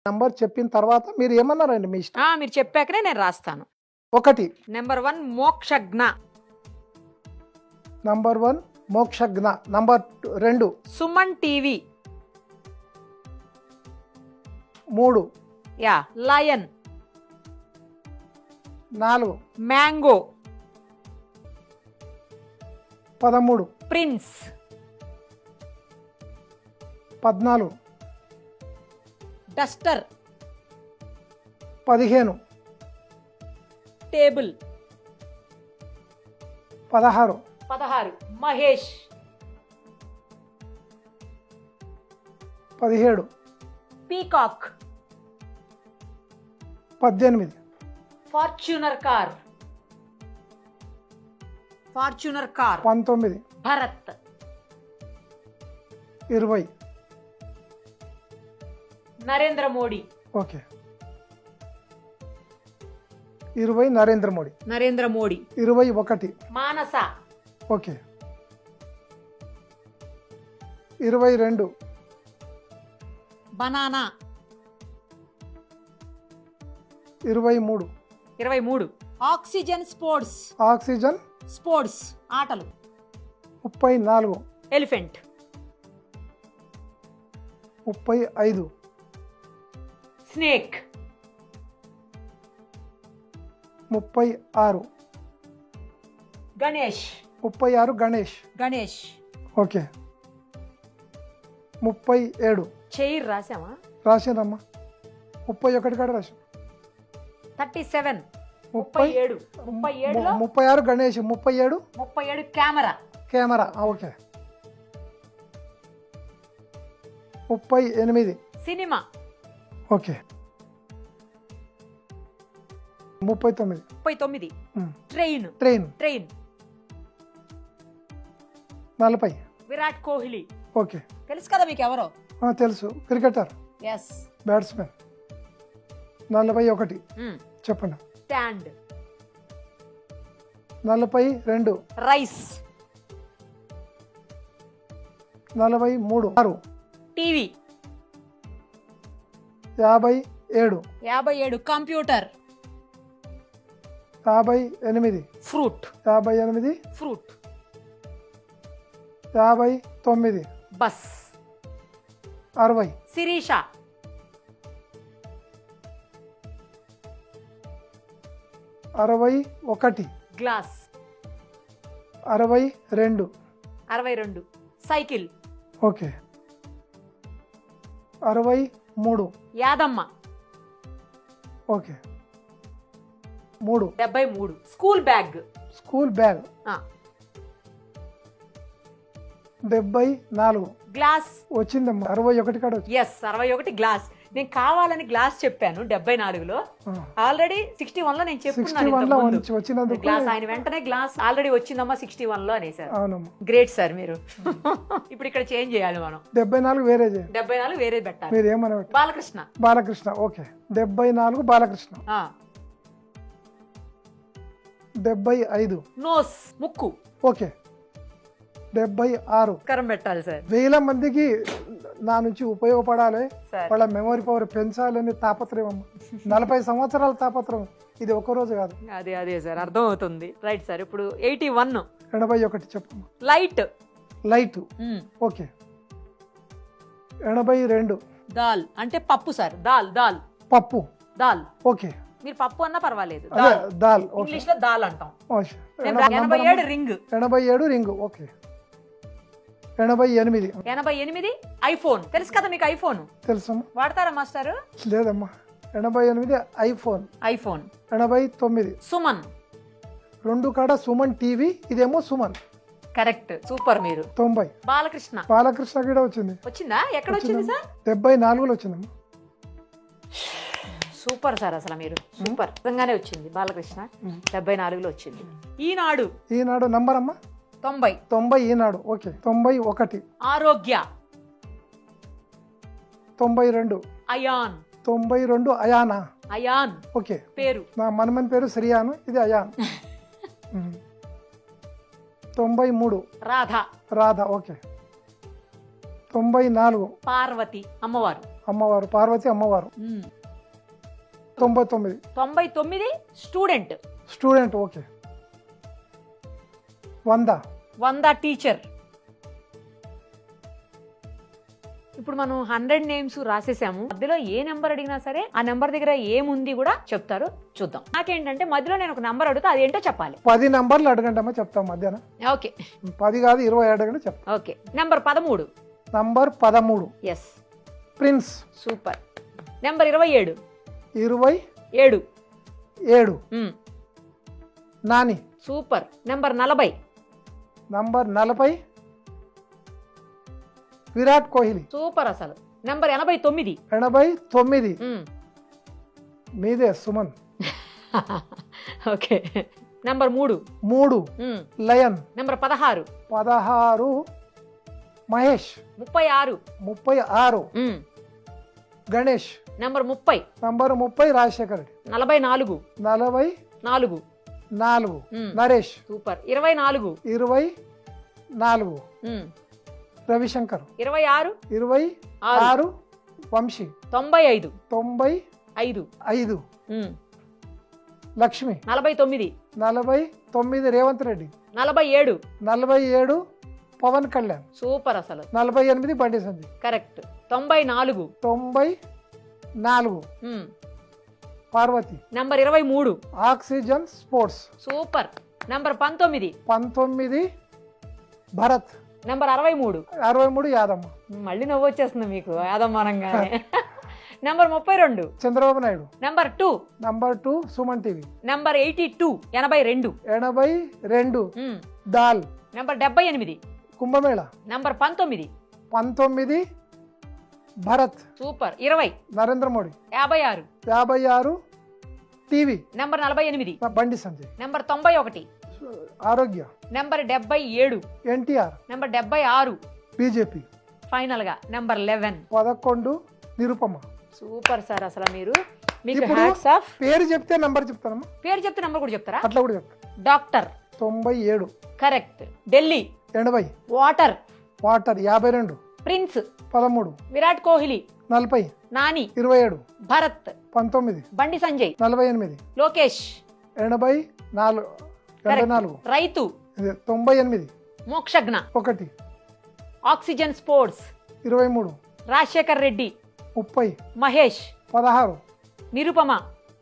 Number చెప్పిన తర్వాత మీరు ఏమన్నారండి మీ ఇష్టం. మీరు చెప్పాకనే నేను రాస్తాను. 1 number 1 Mokshagna. Number 1 Mokshagna. Number 2 Suman TV. 3 యా lion. 4 mango. 13 prince. 14 duster. 15 table. 16 Mahesh. 17 peacock. 18 Fortuner car. 19 Bharat. 20 Narendra Modi. Okay 20 Narendra Modi. 21 Manasa. Okay 22 banana. 23 oxygen sports. Oxygen ఆటలు. 34 elephant. 35 snake. 36 Ganesh. Ganesh. Okay 37 chair రాసామా? రాశానమ్మా. 31 కాడ రాశాను. 37 37 36 Ganesh. 37 camera. Okay 38 cinema. Okay 39 train. 40 Virat Kohli. Okay తెలుసు కదా మీకు ఎవరో? తెలుసు, క్రికెటర్, ఎస్. బ్యాట్స్మెన్. 41 చెప్పండి. Stand. 42 rice. 43 TV. 57 computer. 58 fruit. 59 bus. 60 Sirisha. 61 glass. 62 cycle. Okay 63 Yadamma. Okay 3 73 school bag. 74 glass. వచ్చిందమ్మా. 61 కాడ వచ్చింది. Yes 61 glass. నేను కావాలని గ్లాస్ చెప్పాను 74లో. ఆల్రెడీ 61 లో నేను చెప్పుకున్నాను వచ్చినందుకు గ్లాస్. ఆయన వెంటనే గ్లాస్ ఆల్రెడీ వచ్చిందమ్మా 61 లో అనేసారు. అవునమ్మా. గ్రేట్ సార్ మీరు. ఇప్పుడు ఇక్కడ చేంజ్ చేయాలి మనం. 74 వేరే 74 వేరే పెట్టాలి. మీరు ఏమన్నా బాలకృష్ణ. ఓకే 74 బాలకృష్ణ. 75 నోస్ ముక్కు. ఓకే 76 కరం పెట్టాలి సార్. వేల మందికి నా నుంచి ఉపయోగపడాలి, వాళ్ళ మెమరీ పవర్ పెంచాలని తాపత్రయం. 40 సంవత్సరాల తాపత్రయం. ఇది ఒక రోజు కాదు. అదే సార్ అర్థం అవుతుంది. Right sir. ఇప్పుడు 81 81 చెప్పమ్మా. లైట్. ఓకే 82 దాల్ అంటే పప్పు సార్. దాల్ పప్పు. ఓకే మీరు పప్పు అన్నా పర్వాలేదు. దాల్ ఇంగ్లీష్ లో దాల్ అంటాం. 87 రింగ్. Okay 88 iPhone. తెలుసు కదా మీకు ఐఫోన్? తెలుసమ్మా. వాడతారా మాస్టారు? లేదమ్మా. 88 ఐఫోన్. 89 సుమన్. 2 కాడ సుమన్ టీవీ. ఇదేమో సుమన్. కరెక్ట్. సూపర్ మీరు. 90 బాలకృష్ణ కూడా వచ్చిందా? ఎక్కడ వచ్చింది సార్? 74లో వచ్చిందమ్మా. Super sir. అసలు మీరు సూపర్. నిజంగానే వచ్చింది బాలకృష్ణ. 74లో వచ్చింది. ఈనాడు నంబర్ అమ్మా. 90 ఈనాడు. ఓకే 91 ఆరోగ్య. 92 అయాన్. 92 అయాన్. ఓకే పేరు. నా మనమని పేరు శ్రీయాన్, ఇది అయాన్. 93 రాధ. ఓకే 94 పార్వతి అమ్మవారు. అమ్మవారు పార్వతి అమ్మవారు. 99 99 స్టూడెంట్. Student okay. 100 టీచర్. ఇప్పుడు మనం 100 నేమ్స్ రాసేసాము. మధ్యలో ఏ నెంబర్ అడిగినా సరే ఆ నెంబర్ దగ్గర ఏముంది కూడా చెప్తారు. చూద్దాం. నాకేంటంటే మధ్యలో నేను ఒక నెంబర్ అడుగుతా, అదేంటో చెప్పాలి. 10 నంబర్లు అడగండి అమ్మా, చెప్తాం మధ్యాహ్నం. ఓకే. 10 కాదు 20 అడగండి చెప్తాం. Okay. Number 13. Number 13 yes. Prince. Super. Number 27. 27 Nani. Super. Number 40. Number 40 Virat Kohli. Super అసలు. నెంబర్ 89. 89 మీదే Suman. Okay. Number 3 lion. Number 16 Mahesh. 36 Ganesh. Number 30 number 30 Rajasekhar Reddy. 44 Naresh. Super. 24 Ravishankar. 26 Vamshi. 95 Lakshmi. 49 Revanth Reddy. 47 Pawan Kalyan. Super అసలు. 48 Bandi Sanjay. Correct. 94 Parvathi. Number 23 oxygen sports. Super. Number 19 Bharat. Number 63 Yadamma. మళ్ళీ నవ్వు వచ్చేస్తుంది మీకు యాదమ్మ అనగానే. Number 32 Chandrababu Naidu. Number 2 Suman TV. Number 82 82 dal. Number 78 Kumbh Mela. Number 19 Bharat. Super. 20 Narendra Modi. 56 TV. Number 48 Bandi Sanjay. Number 91 ఆరోగ్య. Number 77 NTR. Number 76 BJP. Final గా నెంబర్ 11 11 నిరుపమ. సూపర్ సార్ అసలు మీరు. మీకు ఇప్పుడు హ్యాట్స్ ఆఫ్. పేరు చెప్తే నంబర్ చెప్తానమ్మా. పేరు చెప్తే నెంబర్ కూడా చెప్తారా? అట్లా కూడా చెప్తా. Doctor. 97 correct. Delhi. 80 water. 52 prince. 13 Virat Kohli. 40 Nani. 27 Bharat. 19 Bandi Sanjay. 48 Lokesh. 84 రైతు. 98 Mokshagna. 1 oxygen sports. 23 Rajasekhar Reddy. 30 Mahesh. 16 Nirupama.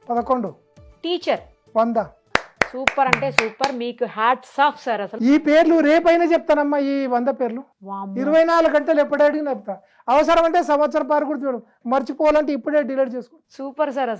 11 teacher. 100. Super అంటే సూపర్. మీకు హ్యాట్స్ ఆఫ్ సార్ అసలు. ఈ పేర్లు రేపైనా చెప్తానమ్మా. ఈ 100 పేర్లు వామ్మో. 24 గంటలు ఎప్పుడు అడిగిన చెప్తా. అవసరం అంటే సంవత్సరం పారు కూడా చూడు. మర్చిపోవాలంటే ఇప్పుడే డిలీట్ చేసుకో. సూపర్ సార్ అసలు.